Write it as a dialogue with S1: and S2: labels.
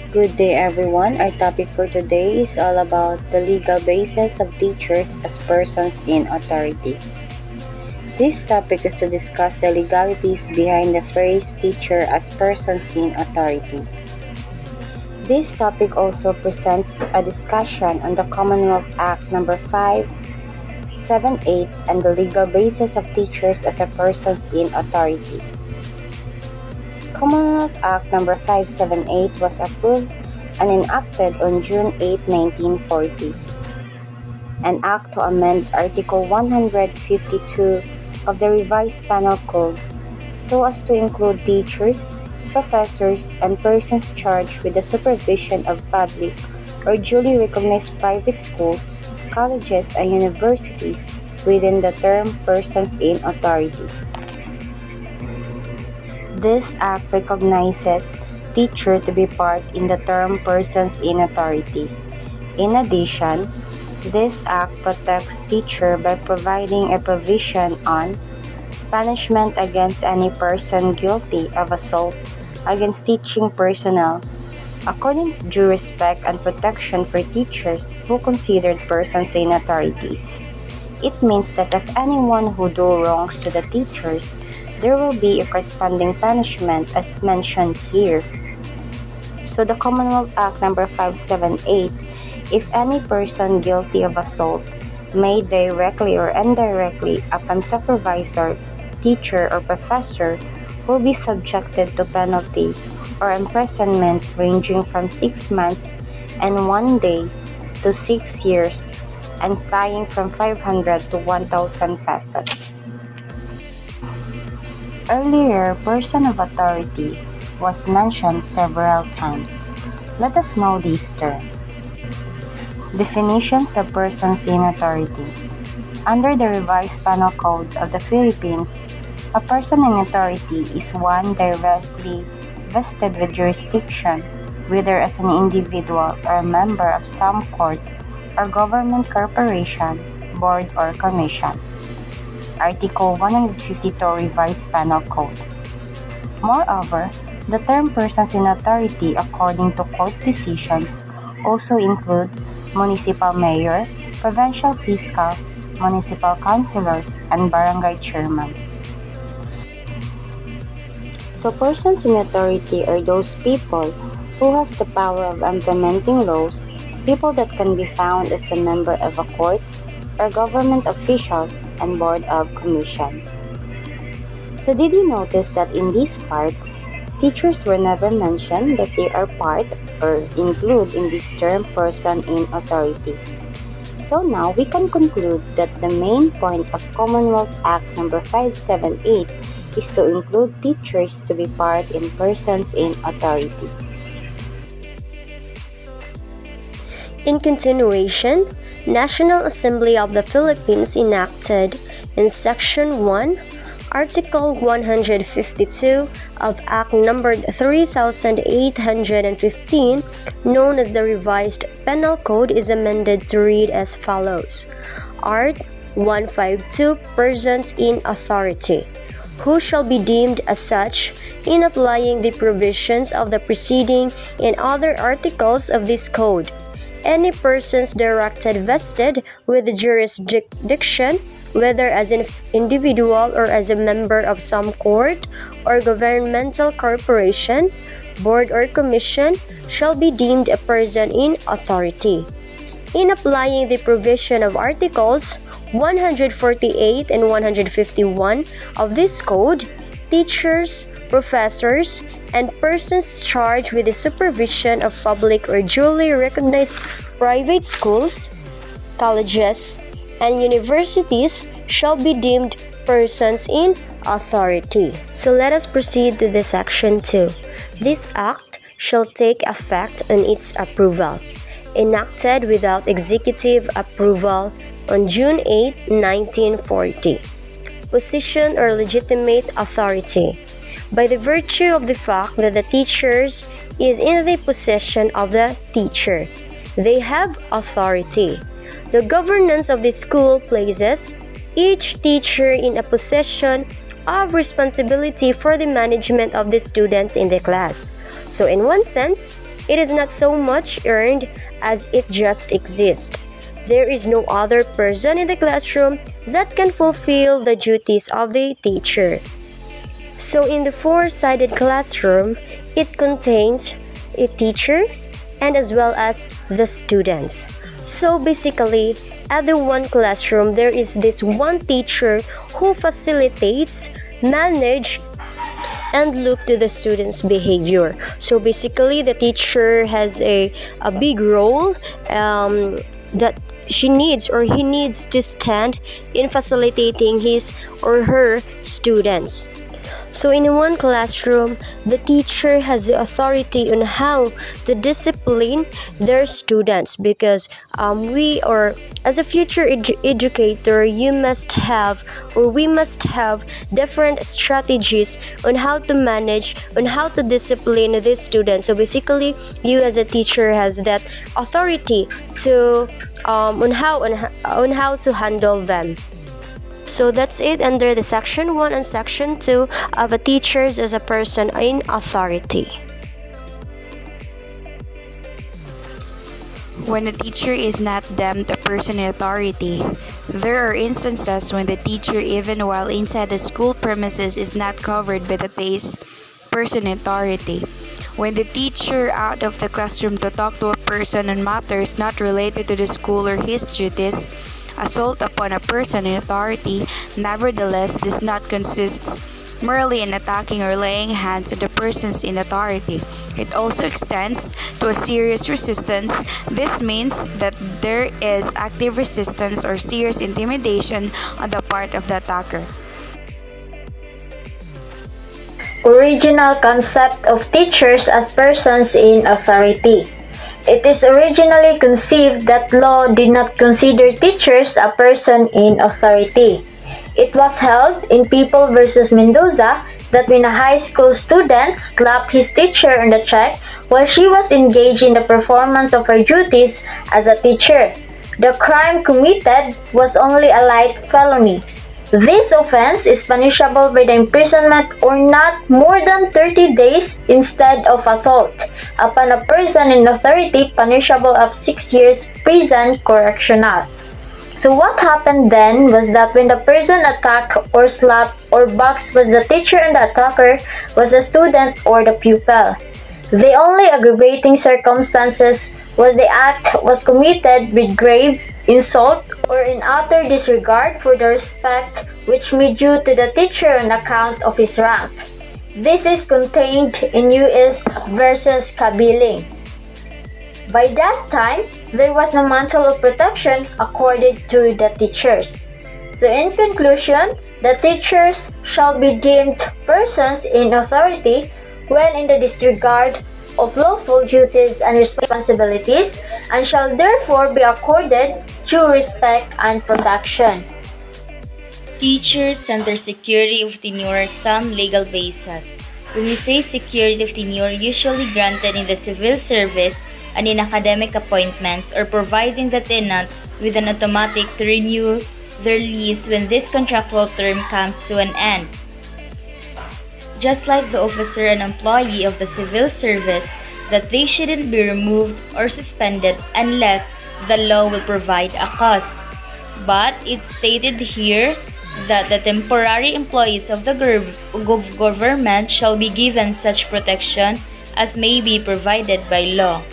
S1: Good day everyone. Our topic for today is all about the legal basis of teachers as persons in authority. This topic is to discuss the legalities behind the phrase teacher as persons in authority. This topic also presents a discussion on the Commonwealth Act No. 578 and the legal basis of teachers as a persons in authority. Commonwealth Act No. 578 was approved and enacted on June 8, 1940. An act to amend Article 152 of the Revised Penal Code so as to include teachers, professors, and persons charged with the supervision of public or duly recognized private schools, colleges, and universities within the term persons in authority. This act recognizes teacher to be part in the term persons in authority. In addition, this act protects teacher by providing a provision on punishment against any person guilty of assault against teaching personnel, according to due respect and protection for teachers who considered persons in authorities. It means that if anyone who do wrongs to the teachers, there will be a corresponding punishment as mentioned here. So the Commonwealth Act No. 578, if any person guilty of assault made directly or indirectly upon supervisor, teacher, or professor will be subjected to penalty or imprisonment ranging from 6 months and 1 day to 6 years and fine from 500 to 1,000 pesos. Earlier, person of authority was mentioned several times. Let us know this term. Definitions of persons in authority. Under the Revised Penal Code of the Philippines, a person in authority is one directly vested with jurisdiction, whether as an individual or a member of some court or government corporation, board, or commission. Article 152 Revised Penal Code. Moreover, the term persons in authority according to court decisions also include municipal mayor, provincial fiscals, municipal councilors, and barangay chairman. So persons in authority are those people who has the power of implementing laws, people that can be found as a member of a court, or government officials and board of commission. So did you notice that in this part, teachers were never mentioned that they are part or include in this term person in authority? So now we can conclude that the main point of Commonwealth Act No. 578 is to include teachers to be part in persons in authority.
S2: In continuation, National Assembly of the Philippines enacted in Section 1, Article 152 of Act No. 3815, known as the Revised Penal Code, is amended to read as follows. Art. 152 Persons in Authority, who shall be deemed as such in applying the provisions of the preceding and other articles of this code. Any persons directed vested with jurisdiction, whether as an individual or as a member of some court or governmental corporation, board, or commission, shall be deemed a person in authority. In applying the provision of Articles 148 and 151 of this code, teachers, professors, and persons charged with the supervision of public or duly recognized private schools, colleges, and universities shall be deemed persons in authority. So let us proceed to the Section 2. This act shall take effect on its approval. Enacted without executive approval on June 8, 1940. Position or legitimate authority. By the virtue of the fact that the teachers is in the possession of the teacher, they have authority. The governance of the school places each teacher in a position of responsibility for the management of the students in the class. So in one sense, It is not so much earned as it just exists. There is no other person in the classroom that can fulfill the duties of the teacher. So in the four-sided classroom, it contains a teacher and as well as the students. So basically, at the one classroom, there is this one teacher who facilitates, manage, and look to the students' behavior. So basically, the teacher has a big role that she needs or he needs to stand in facilitating his or her students. So in one classroom, the teacher has the authority on how to discipline their students because we or as a future educator, you must have or we must have different strategies on how to manage, on how to discipline these students. So basically, you as a teacher has that authority to on how to handle them. So that's it under the section 1 and section 2 of a teachers as a person in authority.
S3: When a teacher is not deemed a person in authority, there are instances when the teacher, even while inside the school premises, is not covered by the base person in authority. When the teacher out of the classroom to talk to a person on matters not related to the school or his duties, assault upon a person in authority, nevertheless does not consist merely in attacking or laying hands on the persons in authority. It also extends to a serious resistance. This means that there is active resistance or serious intimidation on the part of the attacker.
S4: Original concept of teachers as persons in authority. It is originally conceived that law did not consider teachers a person in authority. It was held in People versus Mendoza that when a high school student slapped his teacher on the cheek while she was engaged in the performance of her duties as a teacher, the crime committed was only a light felony. This offense is punishable by the imprisonment or not more than 30 days instead of assault upon a person in authority punishable of 6 years prison correctional. So what happened then was that when the person attacked or slapped or boxed was the teacher and the attacker was the student or the pupil. The only aggravating circumstances was the act was committed with grave insult or in utter disregard for the respect which may due to the teacher on account of his rank. This is contained in U.S. versus Kabiling. By that time, there was no mantle of protection accorded to the teachers. So in conclusion, the teachers shall be deemed persons in authority when in the disregard of lawful duties and responsibilities and shall therefore be accorded due respect and protection.
S5: Teachers and their security of tenure some legal basis. When we say security of tenure, usually granted in the civil service and in academic appointments or providing the tenants with an automatic to renew their lease when this contractual term comes to an end. Just like the officer and employee of the civil service, that they shouldn't be removed or suspended unless the law will provide a cause. But it's stated here that the temporary employees of the government shall be given such protection as may be provided by law.